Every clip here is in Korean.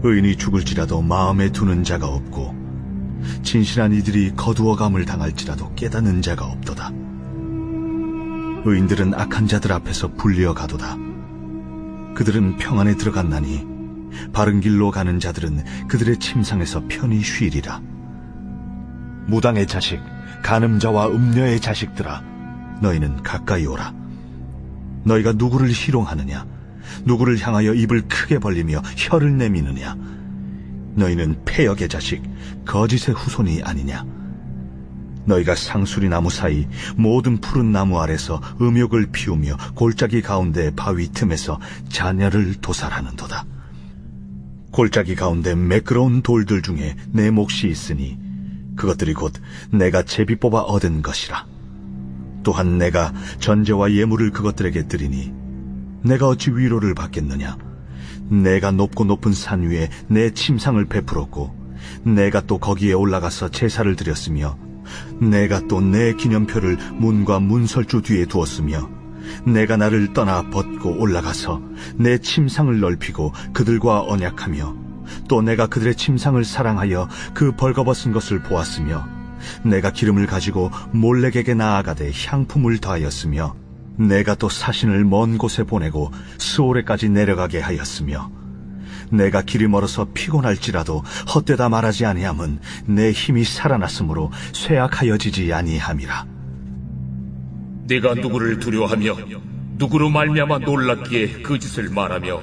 의인이 죽을지라도 마음에 두는 자가 없고 진실한 이들이 거두어감을 당할지라도 깨닫는 자가 없도다. 의인들은 악한 자들 앞에서 불리어 가도다. 그들은 평안에 들어갔나니 바른 길로 가는 자들은 그들의 침상에서 편히 쉬리라. 무당의 자식, 간음자와 음녀의 자식들아, 너희는 가까이 오라. 너희가 누구를 희롱하느냐? 누구를 향하여 입을 크게 벌리며 혀를 내미느냐? 너희는 패역의 자식, 거짓의 후손이 아니냐? 너희가 상수리 나무 사이 모든 푸른 나무 아래서 음욕을 피우며 골짜기 가운데 바위 틈에서 자녀를 도살하는도다. 골짜기 가운데 매끄러운 돌들 중에 내 몫이 있으니 그것들이 곧 내가 제비 뽑아 얻은 것이라. 또한 내가 전제와 예물을 그것들에게 드리니 내가 어찌 위로를 받겠느냐? 내가 높고 높은 산 위에 내 침상을 베풀었고 내가 또 거기에 올라가서 제사를 드렸으며 내가 또 내 기념표를 문과 문설주 뒤에 두었으며 내가 나를 떠나 벗고 올라가서 내 침상을 넓히고 그들과 언약하며 또 내가 그들의 침상을 사랑하여 그 벌거벗은 것을 보았으며 내가 기름을 가지고 몰렉에게 나아가되 향품을 더하였으며 내가 또 사신을 먼 곳에 보내고 스오레까지 내려가게 하였으며 내가 길이 멀어서 피곤할지라도 헛되다 말하지 아니함은 내 힘이 살아났으므로 쇠약하여지지 아니함이라. 네가 누구를 두려워하며 누구로 말미암아 놀랍기에 그 짓을 말하며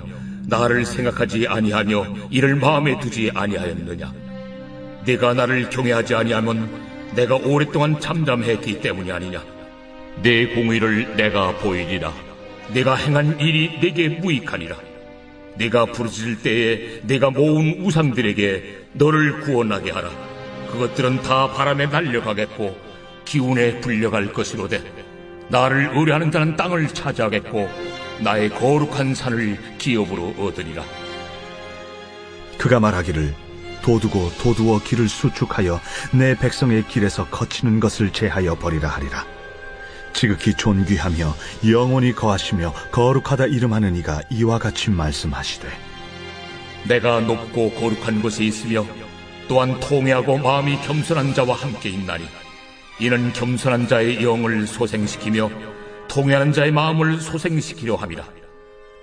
나를 생각하지 아니하며 이를 마음에 두지 아니하였느냐? 네가 나를 경외하지 아니하면 내가 오랫동안 잠잠했기 때문이 아니냐? 내 공의를 내가 보이리라. 네가 행한 일이 내게 무익하니라. 네가 부르짖을 때에 네가 모은 우상들에게 너를 구원하게 하라. 그것들은 다 바람에 날려가겠고 기운에 불려갈 것이로되 나를 의뢰하는 자는 땅을 차지하겠고 나의 거룩한 산을 기업으로 얻으리라. 그가 말하기를 도두고 도두어 길을 수축하여 내 백성의 길에서 거치는 것을 제하여 버리라 하리라. 지극히 존귀하며 영원히 거하시며 거룩하다 이름하는 이가 이와 같이 말씀하시되 내가 높고 거룩한 곳에 있으며 또한 통회하고 마음이 겸손한 자와 함께 있나니 이는 겸손한 자의 영을 소생시키며 통회하는 자의 마음을 소생시키려 함이라.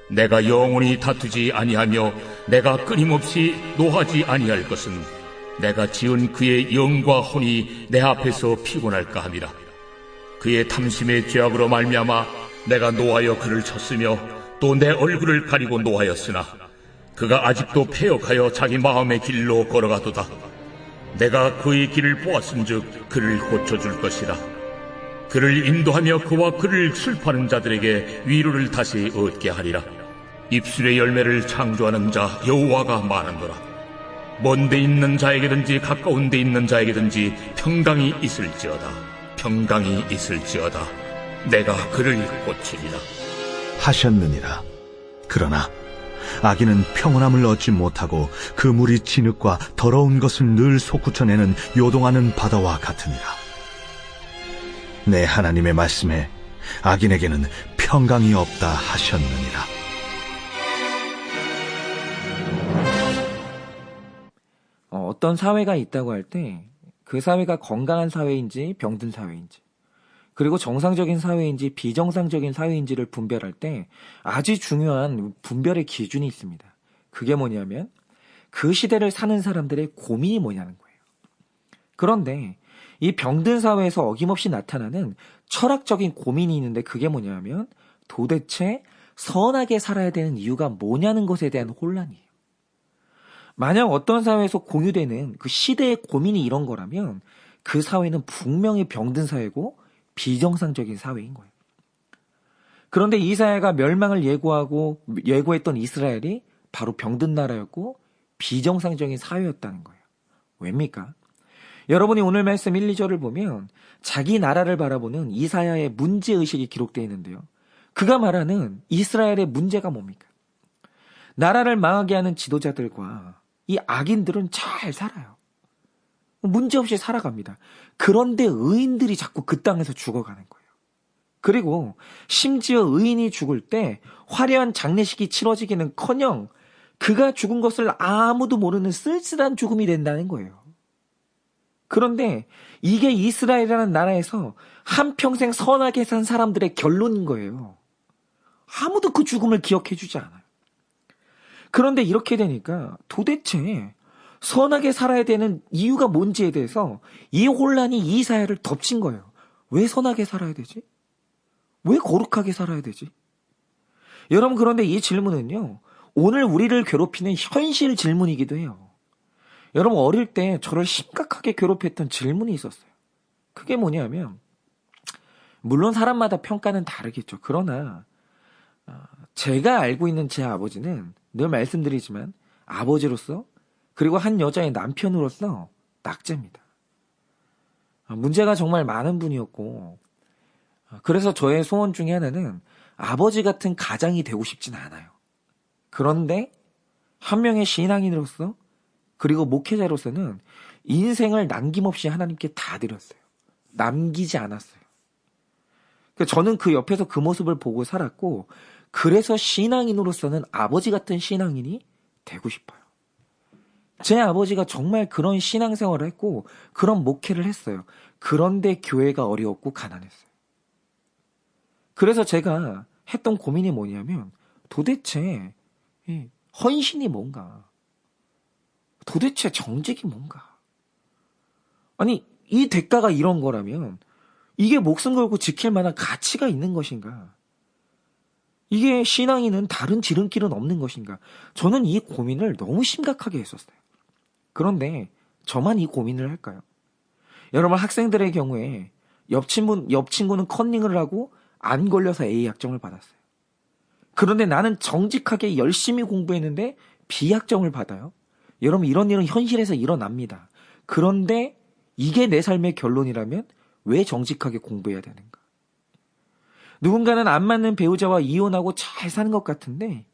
내가 영원히 다투지 아니하며 내가 끊임없이 노하지 아니할 것은 내가 지은 그의 영과 혼이 내 앞에서 피곤할까 함이라. 그의 탐심의 죄악으로 말미암아 내가 노하여 그를 쳤으며 또 내 얼굴을 가리고 노하였으나 그가 아직도 패역하여 자기 마음의 길로 걸어가도다. 내가 그의 길을 보았은즉 그를 고쳐줄 것이라. 그를 인도하며 그와 그를 슬퍼하는 자들에게 위로를 다시 얻게 하리라. 입술의 열매를 창조하는 자 여호와가 말하노라. 먼 데 있는 자에게든지 가까운 데 있는 자에게든지 평강이 있을지어다. 평강이 있을지어다. 내가 그를 고치리라 하셨느니라. 그러나 악인은 평온함을 얻지 못하고 그 물이 진흙과 더러운 것을 늘 솟구쳐내는 요동하는 바다와 같으니라. 내 하나님의 말씀에 악인에게는 평강이 없다 하셨느니라. 어떤 사회가 있다고 할 때 그 사회가 건강한 사회인지 병든 사회인지 그리고 정상적인 사회인지 비정상적인 사회인지를 분별할 때 아주 중요한 분별의 기준이 있습니다. 그게 뭐냐면 그 시대를 사는 사람들의 고민이 뭐냐는 거예요. 그런데 이 병든 사회에서 어김없이 나타나는 철학적인 고민이 있는데 그게 뭐냐면 도대체 선하게 살아야 되는 이유가 뭐냐는 것에 대한 혼란이에요. 만약 어떤 사회에서 공유되는 그 시대의 고민이 이런 거라면 그 사회는 분명히 병든 사회고 비정상적인 사회인 거예요. 그런데 이 사회가 멸망을 예고했던 이스라엘이 바로 병든 나라였고 비정상적인 사회였다는 거예요. 왜입니까? 여러분이 오늘 말씀 1, 2절을 보면 자기 나라를 바라보는 이사야의 문제의식이 기록되어 있는데요. 그가 말하는 이스라엘의 문제가 뭡니까? 나라를 망하게 하는 지도자들과 이 악인들은 잘 살아요. 문제없이 살아갑니다. 그런데 의인들이 자꾸 그 땅에서 죽어가는 거예요. 그리고 심지어 의인이 죽을 때 화려한 장례식이 치러지기는커녕 그가 죽은 것을 아무도 모르는 쓸쓸한 죽음이 된다는 거예요. 그런데 이게 이스라엘이라는 나라에서 한평생 선하게 산 사람들의 결론인 거예요. 아무도 그 죽음을 기억해주지 않아요. 그런데 이렇게 되니까 도대체 선하게 살아야 되는 이유가 뭔지에 대해서 이 혼란이 이 사회를 덮친 거예요. 왜 선하게 살아야 되지? 왜 거룩하게 살아야 되지? 여러분, 그런데 이 질문은요, 오늘 우리를 괴롭히는 현실 질문이기도 해요. 여러분, 어릴 때 저를 심각하게 괴롭혔던 질문이 있었어요. 그게 뭐냐면, 물론 사람마다 평가는 다르겠죠. 그러나 제가 알고 있는 제 아버지는 늘 말씀드리지만 아버지로서, 그리고 한 여자의 남편으로서 낙제입니다. 문제가 정말 많은 분이었고, 그래서 저의 소원 중에 하나는 아버지 같은 가장이 되고 싶진 않아요. 그런데 한 명의 신앙인으로서, 그리고 목회자로서는 인생을 남김없이 하나님께 다 드렸어요. 남기지 않았어요. 저는 그 옆에서 그 모습을 보고 살았고, 그래서 신앙인으로서는 아버지 같은 신앙인이 되고 싶어요. 제 아버지가 정말 그런 신앙생활을 했고 그런 목회를 했어요. 그런데 교회가 어려웠고 가난했어요. 그래서 제가 했던 고민이 뭐냐면, 도대체 이 헌신이 뭔가? 도대체 정직이 뭔가? 아니, 이 대가가 이런 거라면 이게 목숨 걸고 지킬 만한 가치가 있는 것인가? 이게 신앙인은 다른 지름길은 없는 것인가? 저는 이 고민을 너무 심각하게 했었어요. 그런데 저만 이 고민을 할까요? 여러분, 학생들의 경우에 옆 친구는 컨닝을 하고 안 걸려서 A 학점을 받았어요. 그런데 나는 정직하게 열심히 공부했는데 B 학점을 받아요. 여러분, 이런 일은 현실에서 일어납니다. 그런데 이게 내 삶의 결론이라면 왜 정직하게 공부해야 되는가? 누군가는 안 맞는 배우자와 이혼하고 잘 사는 것 같은데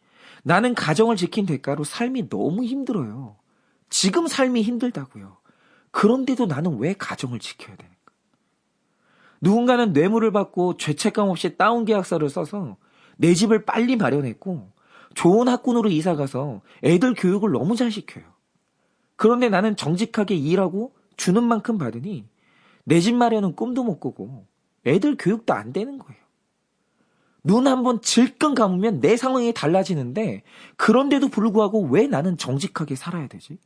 나는 가정을 지킨 대가로 삶이 너무 힘들어요. 지금 삶이 힘들다고요. 그런데도 나는 왜 가정을 지켜야 되는가? 누군가는 뇌물을 받고 죄책감 없이 다운 계약서를 써서 내 집을 빨리 마련했고 좋은 학군으로 이사가서 애들 교육을 너무 잘 시켜요. 그런데 나는 정직하게 일하고 주는 만큼 받으니 내 집 마련은 꿈도 못 꾸고 애들 교육도 안 되는 거예요. 눈 한번 질끈 감으면 내 상황이 달라지는데 그런데도 불구하고 왜 나는 정직하게 살아야 되지?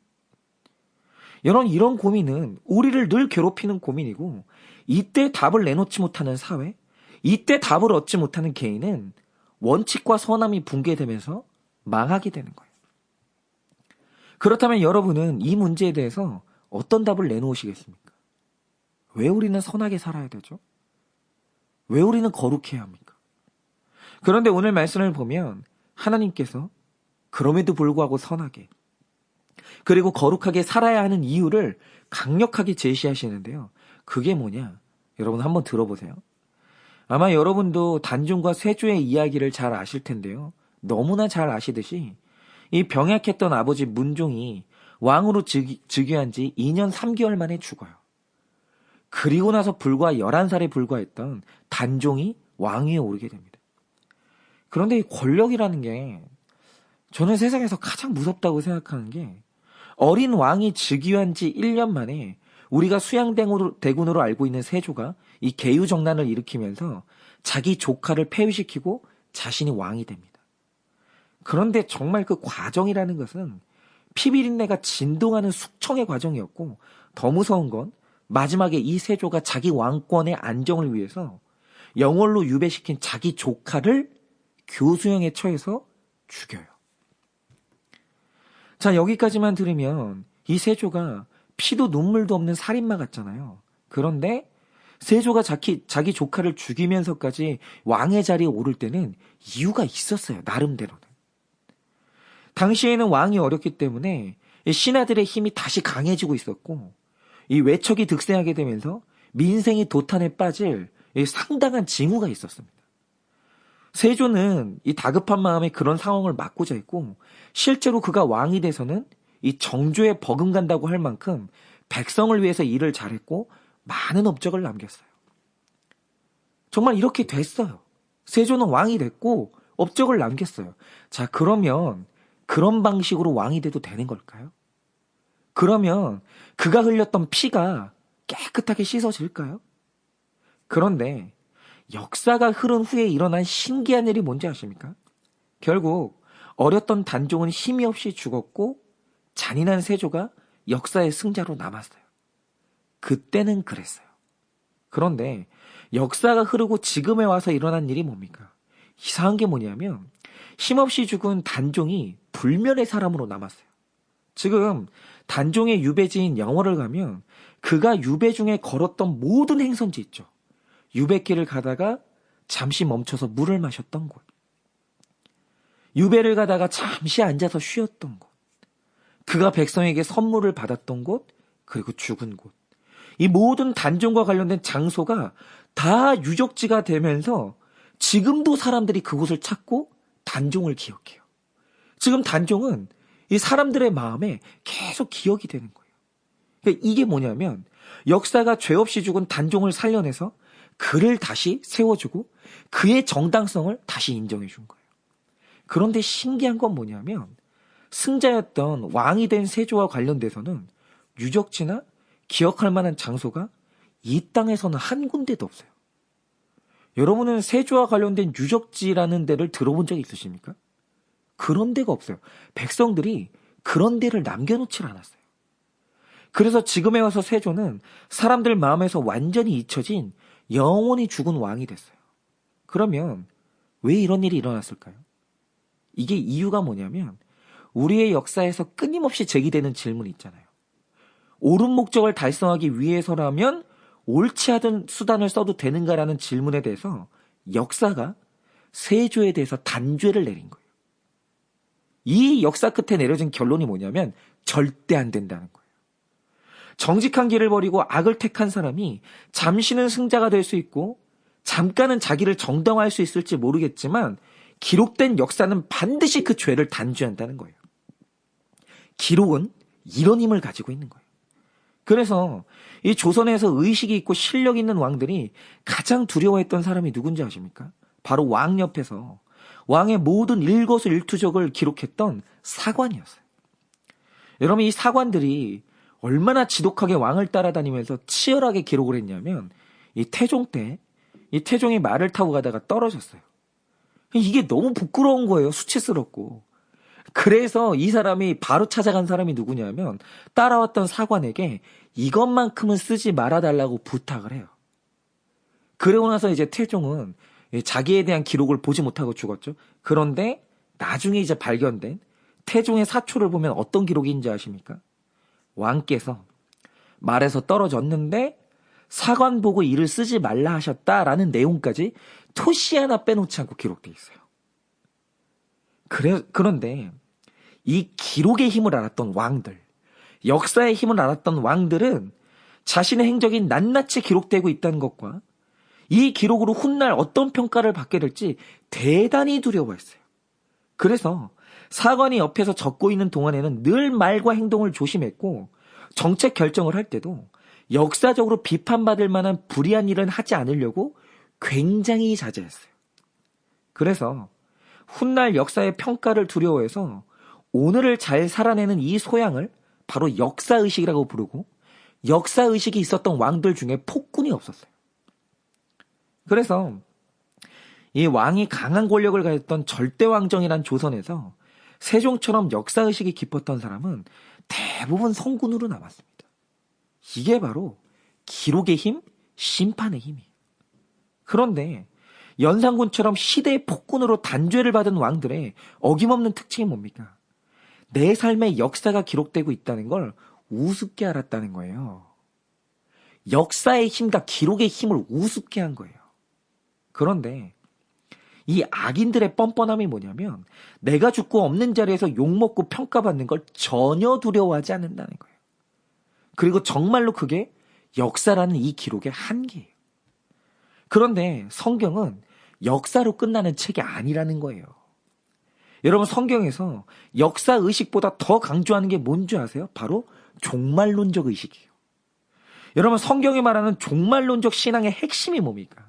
여러분, 이런 고민은 우리를 늘 괴롭히는 고민이고, 이때 답을 내놓지 못하는 사회, 이때 답을 얻지 못하는 개인은 원칙과 선함이 붕괴되면서 망하게 되는 거예요. 그렇다면 여러분은 이 문제에 대해서 어떤 답을 내놓으시겠습니까? 왜 우리는 선하게 살아야 되죠? 왜 우리는 거룩해야 합니까? 그런데 오늘 말씀을 보면 하나님께서 그럼에도 불구하고 선하게, 그리고 거룩하게 살아야 하는 이유를 강력하게 제시하시는데요. 그게 뭐냐? 여러분 한번 들어보세요. 아마 여러분도 단중과 세조의 이야기를 잘 아실 텐데요. 너무나 잘 아시듯이 이 병약했던 아버지 문종이 왕으로 즉위한 지 2년 3개월 만에 죽어요. 그리고 나서 불과 11살에 불과했던 단종이 왕위에 오르게 됩니다. 그런데 이 권력이라는 게 저는 세상에서 가장 무섭다고 생각하는 게, 어린 왕이 즉위한 지 1년 만에 우리가 수양대군으로 알고 있는 세조가 이 계유정난을 일으키면서 자기 조카를 폐위시키고 자신이 왕이 됩니다. 그런데 정말 그 과정이라는 것은 피비린내가 진동하는 숙청의 과정이었고, 더 무서운 건 마지막에 이 세조가 자기 왕권의 안정을 위해서 영월로 유배시킨 자기 조카를 교수형에 처해서 죽여요. 자, 여기까지만 들으면 이 세조가 피도 눈물도 없는 살인마 같잖아요. 그런데 세조가 자기 조카를 죽이면서까지 왕의 자리에 오를 때는 이유가 있었어요. 나름대로는. 당시에는 왕이 어렸기 때문에 신하들의 힘이 다시 강해지고 있었고, 이 외척이 득세하게 되면서 민생이 도탄에 빠질 상당한 징후가 있었습니다. 세조는 이 다급한 마음에 그런 상황을 막고자 했고, 실제로 그가 왕이 돼서는 이 정조에 버금간다고 할 만큼 백성을 위해서 일을 잘했고 많은 업적을 남겼어요. 정말 이렇게 됐어요. 세조는 왕이 됐고 업적을 남겼어요. 자, 그러면 그런 방식으로 왕이 돼도 되는 걸까요? 그러면 그가 흘렸던 피가 깨끗하게 씻어질까요? 그런데 역사가 흐른 후에 일어난 신기한 일이 뭔지 아십니까? 결국 어렸던 단종은 힘이 없이 죽었고 잔인한 세조가 역사의 승자로 남았어요. 그때는 그랬어요. 그런데 역사가 흐르고 지금에 와서 일어난 일이 뭡니까? 이상한 게 뭐냐면 힘없이 죽은 단종이 불멸의 사람으로 남았어요. 지금 단종의 유배지인 영월을 가면 그가 유배 중에 걸었던 모든 행선지 있죠. 유배길을 가다가 잠시 멈춰서 물을 마셨던 곳. 유배를 가다가 잠시 앉아서 쉬었던 곳. 그가 백성에게 선물을 받았던 곳, 그리고 죽은 곳. 이 모든 단종과 관련된 장소가 다 유적지가 되면서 지금도 사람들이 그곳을 찾고 단종을 기억해요. 지금 단종은 이 사람들의 마음에 계속 기억이 되는 거예요. 그러니까 이게 뭐냐면 역사가 죄 없이 죽은 단종을 살려내서 그를 다시 세워주고 그의 정당성을 다시 인정해 준 거예요. 그런데 신기한 건 뭐냐면 승자였던 왕이 된 세조와 관련돼서는 유적지나 기억할 만한 장소가 이 땅에서는 한 군데도 없어요. 여러분은 세조와 관련된 유적지라는 데를 들어본 적 있으십니까? 그런 데가 없어요. 백성들이 그런 데를 남겨놓질 않았어요. 그래서 지금에 와서 세조는 사람들 마음에서 완전히 잊혀진 영원히 죽은 왕이 됐어요. 그러면 왜 이런 일이 일어났을까요? 이게 이유가 뭐냐면 우리의 역사에서 끊임없이 제기되는 질문이 있잖아요. 옳은 목적을 달성하기 위해서라면 옳지 않은 수단을 써도 되는가라는 질문에 대해서 역사가 세조에 대해서 단죄를 내린 거예요. 이 역사 끝에 내려진 결론이 뭐냐면 절대 안 된다는 거예요. 정직한 길을 버리고 악을 택한 사람이 잠시는 승자가 될 수 있고 잠깐은 자기를 정당화할 수 있을지 모르겠지만 기록된 역사는 반드시 그 죄를 단죄한다는 거예요. 기록은 이런 힘을 가지고 있는 거예요. 그래서 이 조선에서 의식이 있고 실력 있는 왕들이 가장 두려워했던 사람이 누군지 아십니까? 바로 왕 옆에서 왕의 모든 일거수일투족을 기록했던 사관이었어요. 여러분, 이 사관들이 얼마나 지독하게 왕을 따라다니면서 치열하게 기록을 했냐면 이 태종 때 이 태종이 말을 타고 가다가 떨어졌어요. 이게 너무 부끄러운 거예요. 수치스럽고. 그래서 이 사람이 바로 찾아간 사람이 누구냐면 따라왔던 사관에게 이것만큼은 쓰지 말아달라고 부탁을 해요. 그러고 나서 이제 태종은 자기에 대한 기록을 보지 못하고 죽었죠. 그런데 나중에 이제 발견된 태종의 사초를 보면 어떤 기록인지 아십니까? 왕께서 말에서 떨어졌는데 사관 보고 이를 쓰지 말라 하셨다라는 내용까지 토시 하나 빼놓지 않고 기록되어 있어요. 그런데 이 기록의 힘을 알았던 왕들, 역사의 힘을 알았던 왕들은 자신의 행적이 낱낱이 기록되고 있다는 것과 이 기록으로 훗날 어떤 평가를 받게 될지 대단히 두려워했어요. 그래서 사관이 옆에서 적고 있는 동안에는 늘 말과 행동을 조심했고 정책 결정을 할 때도 역사적으로 비판받을 만한 불의한 일은 하지 않으려고 굉장히 자제했어요. 그래서 훗날 역사의 평가를 두려워해서 오늘을 잘 살아내는 이 소양을 바로 역사의식이라고 부르고 역사의식이 있었던 왕들 중에 폭군이 없었어요. 그래서 이 왕이 강한 권력을 가졌던 절대왕정이란 조선에서 세종처럼 역사의식이 깊었던 사람은 대부분 성군으로 남았습니다. 이게 바로 기록의 힘, 심판의 힘이에요. 그런데 연산군처럼 시대의 폭군으로 단죄를 받은 왕들의 어김없는 특징이 뭡니까? 내 삶의 역사가 기록되고 있다는 걸 우습게 알았다는 거예요. 역사의 힘과 기록의 힘을 우습게 한 거예요. 그런데 이 악인들의 뻔뻔함이 뭐냐면 내가 죽고 없는 자리에서 욕먹고 평가받는 걸 전혀 두려워하지 않는다는 거예요. 그리고 정말로 그게 역사라는 이 기록의 한계예요. 그런데 성경은 역사로 끝나는 책이 아니라는 거예요. 여러분, 성경에서 역사의식보다 더 강조하는 게 뭔지 아세요? 바로 종말론적 의식이에요. 여러분, 성경이 말하는 종말론적 신앙의 핵심이 뭡니까?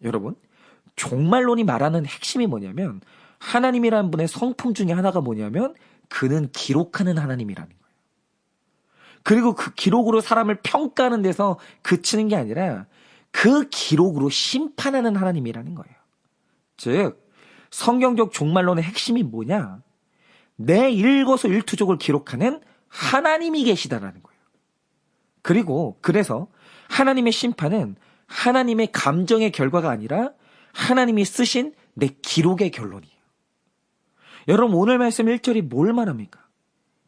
여러분, 종말론이 말하는 핵심이 뭐냐면 하나님이라는 분의 성품 중에 하나가 뭐냐면 그는 기록하는 하나님이라는 거예요. 그리고 그 기록으로 사람을 평가하는 데서 그치는 게 아니라 그 기록으로 심판하는 하나님이라는 거예요. 즉 성경적 종말론의 핵심이 뭐냐? 내 일거수일투족을 기록하는 하나님이 계시다라는 거예요. 그리고 그래서 하나님의 심판은 하나님의 감정의 결과가 아니라 하나님이 쓰신 내 기록의 결론이에요. 여러분 오늘 말씀 1절이 뭘 말합니까?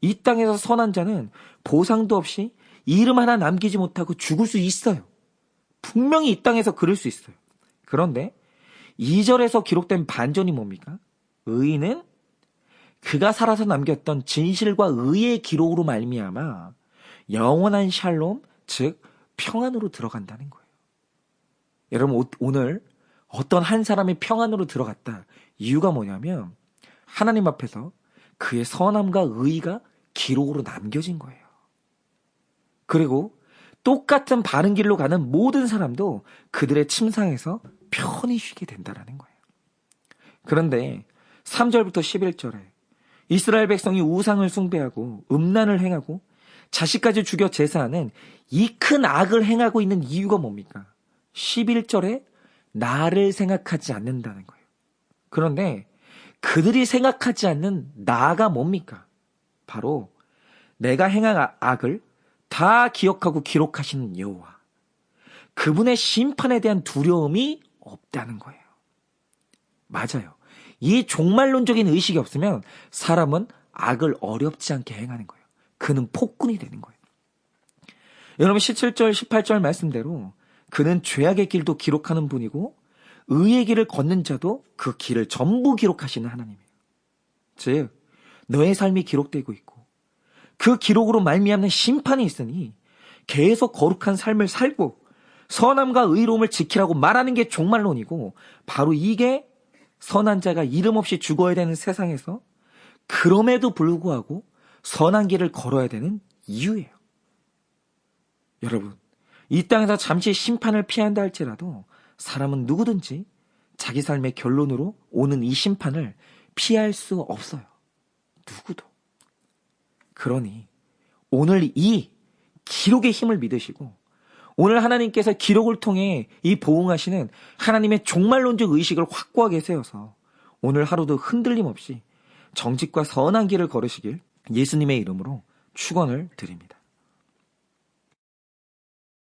이 땅에서 선한 자는 보상도 없이 이름 하나 남기지 못하고 죽을 수 있어요. 분명히 이 땅에서 그럴 수 있어요. 그런데 2절에서 기록된 반전이 뭡니까? 의인은 그가 살아서 남겼던 진실과 의의 기록으로 말미암아 영원한 샬롬, 즉 평안으로 들어간다는 거예요. 여러분 오늘 어떤 한 사람이 평안으로 들어갔다. 이유가 뭐냐면 하나님 앞에서 그의 선함과 의의가 기록으로 남겨진 거예요. 그리고 똑같은 바른 길로 가는 모든 사람도 그들의 침상에서 편히 쉬게 된다는 거예요. 그런데 3절부터 11절에 이스라엘 백성이 우상을 숭배하고 음란을 행하고 자식까지 죽여 제사하는 이 큰 악을 행하고 있는 이유가 뭡니까? 11절에 나를 생각하지 않는다는 거예요. 그런데 그들이 생각하지 않는 나가 뭡니까? 바로 내가 행한 악을 다 기억하고 기록하시는 여호와. 그분의 심판에 대한 두려움이 없다는 거예요. 맞아요. 이 종말론적인 의식이 없으면 사람은 악을 어렵지 않게 행하는 거예요. 그는 폭군이 되는 거예요. 여러분 17절 18절 말씀대로 그는 죄악의 길도 기록하는 분이고 의의 길을 걷는 자도 그 길을 전부 기록하시는 하나님이에요. 즉 너의 삶이 기록되고 있고 그 기록으로 말미암는 심판이 있으니 계속 거룩한 삶을 살고 선함과 의로움을 지키라고 말하는 게 종말론이고 바로 이게 선한 자가 이름 없이 죽어야 되는 세상에서 그럼에도 불구하고 선한 길을 걸어야 되는 이유예요. 여러분, 이 땅에서 잠시 심판을 피한다 할지라도 사람은 누구든지 자기 삶의 결론으로 오는 이 심판을 피할 수 없어요. 누구도. 그러니 오늘 이 기록의 힘을 믿으시고 오늘 하나님께서 기록을 통해 이 보응하시는 하나님의 종말론적 의식을 확고하게 세워서 오늘 하루도 흔들림 없이 정직과 선한 길을 걸으시길 예수님의 이름으로 축원을 드립니다.